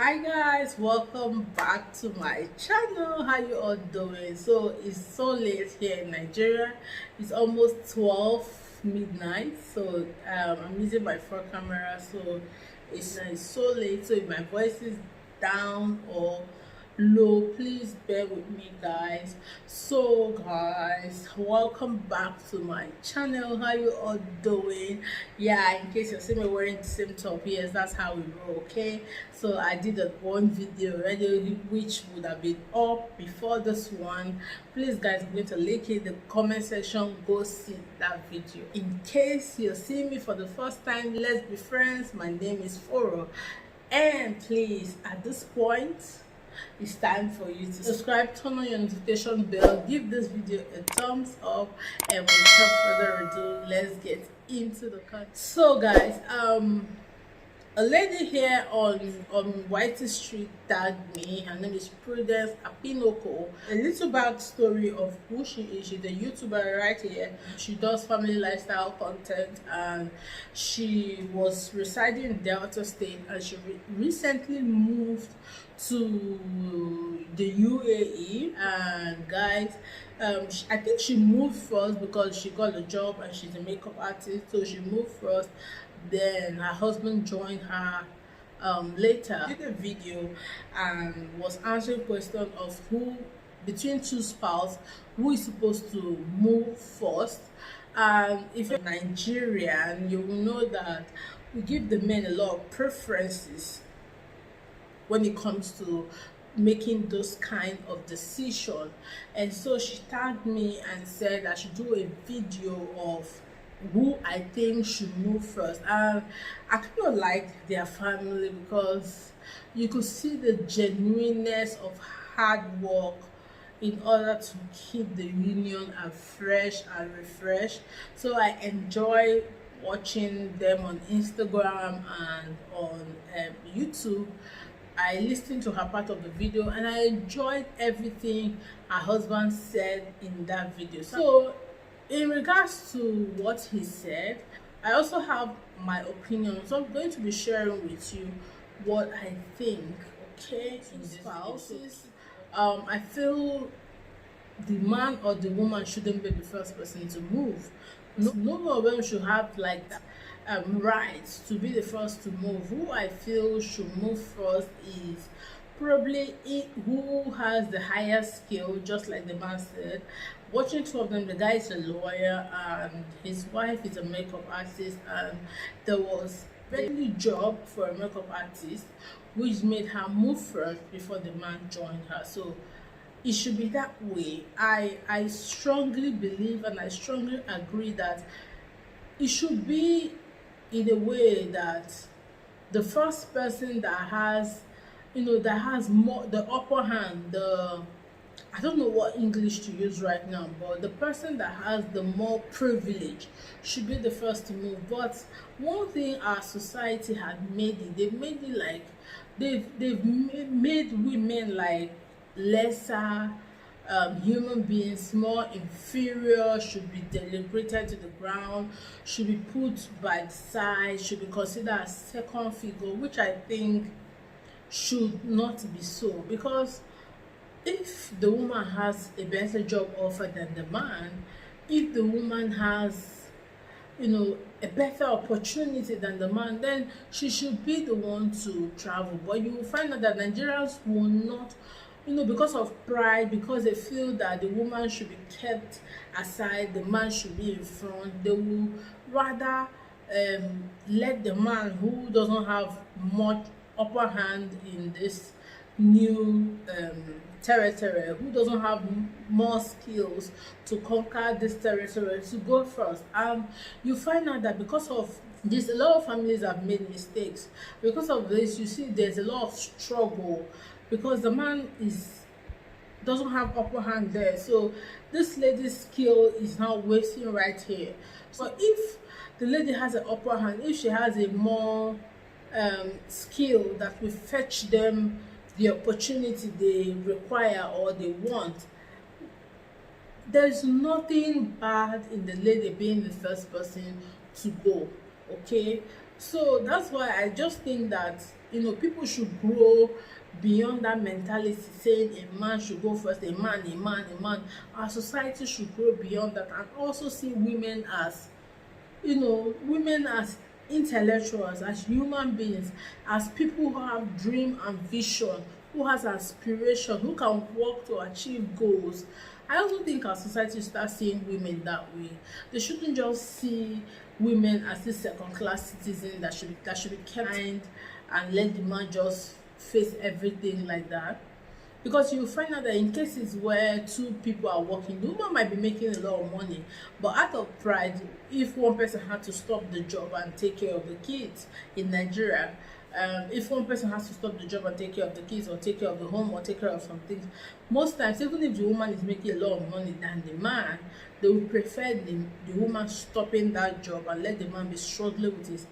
Hi guys, welcome back to my channel. How you all doing? So it's so late here in Nigeria. It's almost 12 midnight. So I'm using my front camera, so it's so late. So if my voice is down or low, please bear with me guys. So guys, welcome back to my channel. How you all doing? Yeah, in case you're seeing me wearing the same top, yes, that's how we roll. Okay, so I did one video already which would have been up before this one. Please guys, I'm going to link in the comment section. Go see that video. In case you're seeing me for the first time, let's be friends. My name is Foro, and please, at this point, it's time for you to subscribe, turn on your notification bell, give this video a thumbs up, and without further ado, let's get into the content. So guys, a lady here on Whitey Street tagged me. Her name is Prudence Apinoko. A little backstory of who she is. She's a YouTuber right here. She does family lifestyle content, and she was residing in Delta State, and she recently moved to the UAE. And guys, I think she moved first because she got a job and she's a makeup artist, so she moved first. Then her husband joined her later. Did a video and was answering question of who between two spouses who is supposed to move first. And if you're Nigerian, you will know that we give the men a lot of preferences when it comes to making those kind of decision. And so she tagged me and said I should do a video of who I think should move first. And I kind of liked their family because you could see the genuineness of hard work in order to keep the union fresh and refreshed. So I enjoy watching them on Instagram and on YouTube. I listened to her part of the video and I enjoyed everything her husband said in that video. So in regards to what he said, I also have my opinion, so I'm going to be sharing with you what I think. Okay, in spouses, I feel the man or the woman shouldn't be the first person to move. None of them should have like that rights to be the first to move. Who I feel should move first is probably who has the higher skill, just like the man said. Watching two of them, the guy is a lawyer and his wife is a makeup artist, and there was very job for a makeup artist which made her move first before the man joined her. So it should be that way. I strongly believe and I strongly agree that it should be in a way that the first person that has more the upper hand, I don't know what English to use right now, but the person that has the more privilege should be the first to move. But one thing our society had made it, they've made it like they've made women like lesser human beings, more inferior, should be delegated to the ground, should be put by the side, should be considered a second figure, which I think should not be so. Because if the woman has a better job offer than the man, if the woman has a better opportunity than the man, then she should be the one to travel. But you will find out that Nigerians will not, because of pride, because they feel that the woman should be kept aside, the man should be in front, they will rather let the man who doesn't have much upper hand in this new territory, who doesn't have more skills to conquer this territory, to go first. You find out that because of this, a lot of families have made mistakes. Because of this, you see there's a lot of struggle because the man doesn't have upper hand there. So this lady's skill is now wasting right here. So if the lady has an upper hand, if she has a more skill that will fetch them the opportunity they require or they want, there's nothing bad in the lady being the first person to go. Okay, so that's why I just think that people should grow beyond that mentality saying a man should go first, a man, a man, a man. Our society should grow beyond that and also see women as, women as intellectuals, as human beings, as people who have dream and vision, who has aspiration, who can work to achieve goals. I also think our society should start seeing women that way. They shouldn't just see women as this second class citizen that should be kind and let the man just face everything like that. Because you find out that in cases where two people are working, the woman might be making a lot of money, but out of pride, if one person had to stop the job and take care of the kids in Nigeria, if one person has to stop the job and take care of the kids or take care of the home or take care of some things, most times, even if the woman is making a lot of money than the man, they would prefer the woman stopping that job and let the man be struggling with his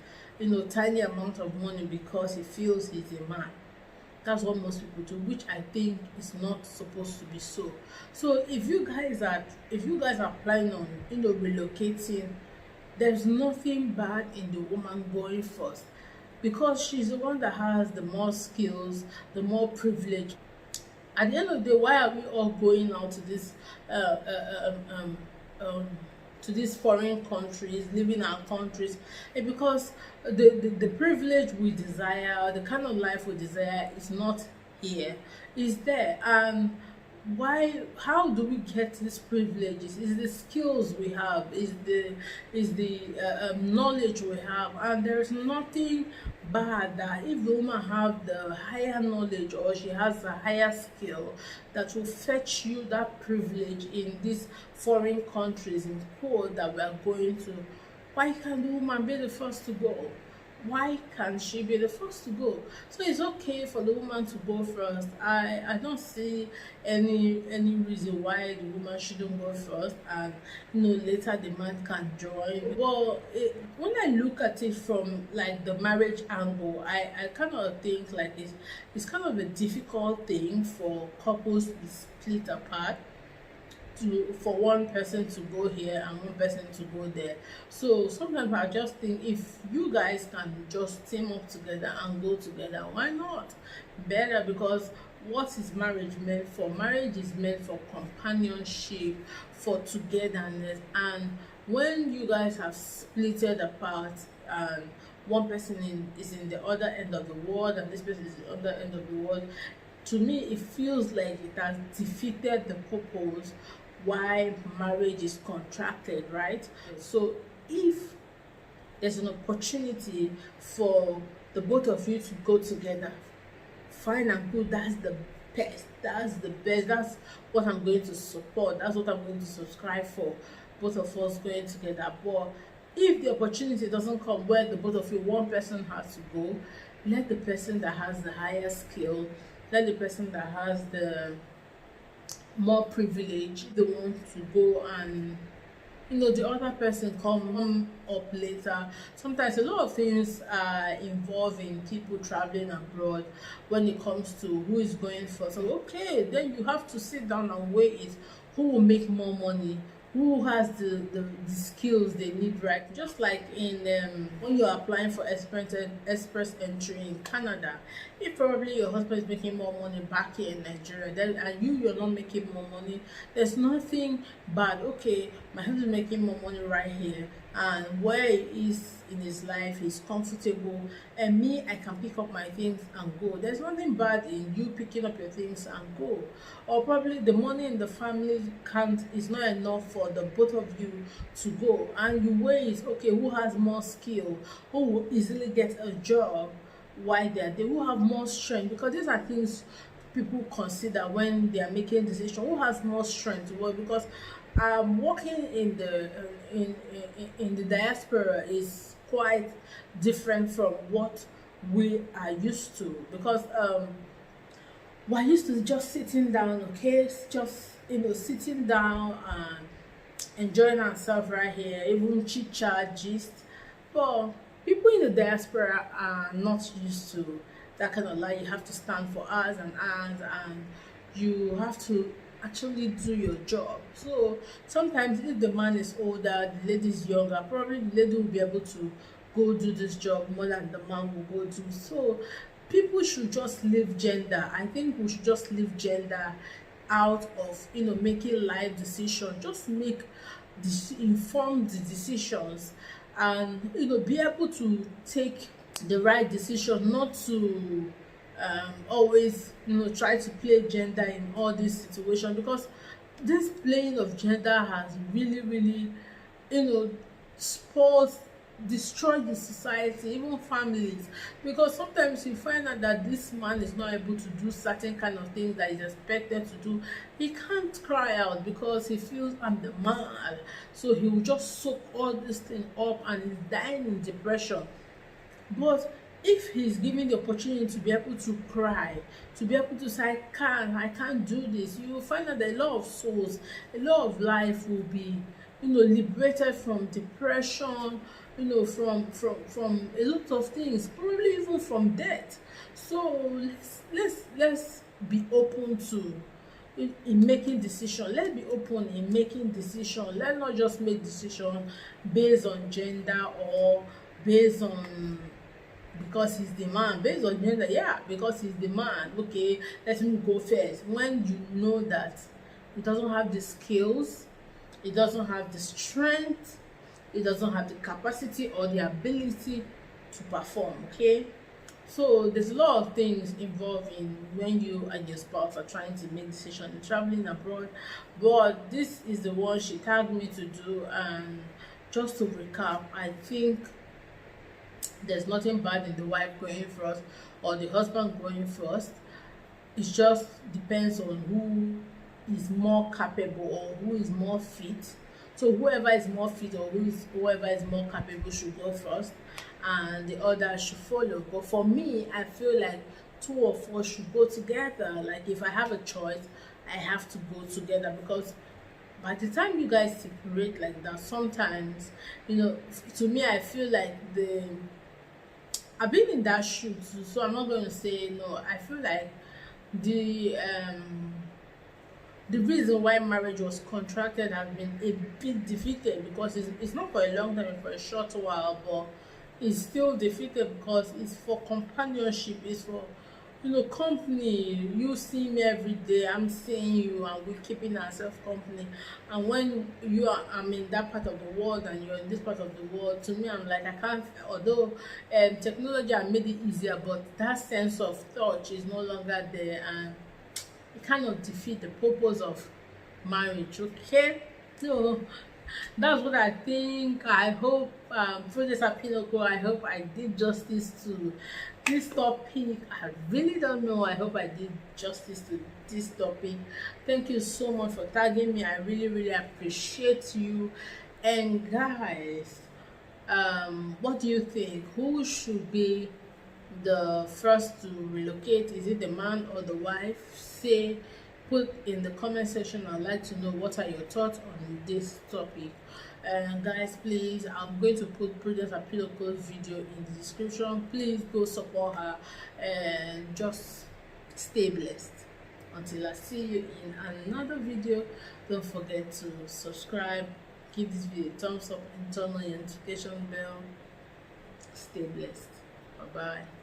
tiny amount of money because he feels he's a man. That's what most people do, which I think is not supposed to be so. So if you guys are planning on relocating, there's nothing bad in the woman going first, because she's the one that has the more skills, the more privilege. At the end of the day, why are we all going out to this to these foreign countries, living our countries? Because the privilege we desire, the kind of life we desire, is not here, is there. And how do we get these privileges? Is the skills we have, is the knowledge we have. And there's nothing bad that if the woman have the higher knowledge or she has a higher skill that will fetch you that privilege in these foreign countries in quote that we are going to. Why can't the woman be the first to go? Why can't she be the first to go? So it's okay for the woman to go first. I don't see any reason why the woman shouldn't go first, and later the man can join. Well, when I look at it from like the marriage angle, I kind of think like it's kind of a difficult thing for couples to split apart, for one person to go here and one person to go there. So sometimes I just think if you guys can just team up together and go together, why not? Better, because what is marriage meant for? Marriage is meant for companionship, for togetherness. And when you guys have splitted apart and one person is in the other end of the world and this person is in the other end of the world, to me it feels like it has defeated the purpose why marriage is contracted, right? So if there's an opportunity for the both of you to go together, fine and good, that's the best, that's what I'm going to support, that's what I'm going to subscribe for, both of us going together. But if the opportunity doesn't come where the both of you, one person has to go, let the person that has the higher skill, let the person that has the more privilege, they want to go, and the other person come up later. Sometimes a lot of things are involved in people traveling abroad when it comes to who is going first. So okay, then you have to sit down and weigh it. Who will make more money? Who has the skills they need, right? Just like in when you're applying for express entry in Canada, if probably your husband is making more money back here in Nigeria, then and you're not making more money, there's nothing bad. Okay, my husband is making more money right here, and where he is in his life, he's comfortable, and me, I can pick up my things and go. There's nothing bad in you picking up your things and go. Or probably the money in the family is not enough for the both of you to go, and you weigh it. Okay, who has more skill, who will easily get a job while they're there, who have more strength, because these are things people consider when they are making decisions. Who has more strength to work? Because working in the diaspora is quite different from what we are used to, because we're used to just sitting down, okay, just sitting down and enjoying ourselves right here, even chit chat, gist. But people in the diaspora are not used to that kind of life. You have to stand for hours and hours, and you have to actually do your job. So sometimes if the man is older, the lady is younger, probably the lady will be able to go do this job more than the man will go do. So people should just leave gender. I think we should just leave gender out of, making life decision. Just make informed decisions, and be able to take the right decision, not to always try to play gender in all these situations, because this playing of gender has really spoils, destroyed the society, even families, because sometimes you find out that this man is not able to do certain kind of things that is expected to do. He can't cry out because he feels, I'm the man, so he will just soak all this thing up and is dying in depression. But if he's given the opportunity to be able to cry, to be able to say, I can't do this, you will find out that a lot of souls, a lot of life will be liberated from depression, from a lot of things, probably even from death. So let's be open to in making decision. Let's be open in making decision. Let's not just make decision based on gender, or based on because he's the man. Based on gender, yeah, because he's the man, okay, let him go first, when you know that he doesn't have the skills, he doesn't have the strength, he doesn't have the capacity or the ability to perform. Okay, so there's a lot of things involved in when you and your spouse are trying to make decisions in traveling abroad, but this is the one she tagged me to do. And just to recap, I think there's nothing bad in the wife going first or the husband going first. It just depends on who is more capable or who is more fit. So whoever is more fit, or whoever is more capable, should go first, and the other should follow. But for me, I feel like two of us should go together. Like, if I have a choice, I have to go together, because by the time you guys separate like that, sometimes, to me, I feel like I've been in that shoe too, so I'm not going to say no. I feel like the reason why marriage was contracted has been a bit defeated, because it's not for a long time, for a short while, but it's still defeated because it's for companionship, it's for company. You see me every day, I'm seeing you, and we're keeping ourselves company. And when I'm in that part of the world and you're in this part of the world, to me, I'm like, I can't, although technology has made it easier, but that sense of touch is no longer there, and it kind of defeat the purpose of marriage. Okay, so that's what I think. I hope Princess Apinoko, I hope I did justice to this topic. I really don't know. I hope I did justice to this topic. Thank you so much for tagging me. I really appreciate you. And guys, what do you think? Who should be the first to relocate? Is it the man or the wife? Put in the comment section. I'd like to know what are your thoughts on this topic. And guys, please, I'm going to put Prudence Apiloko's video in the description. Please go support her, and just stay blessed. Until I see you in another video, don't forget to subscribe, give this video a thumbs up, and turn on your notification bell. Stay blessed. Bye bye.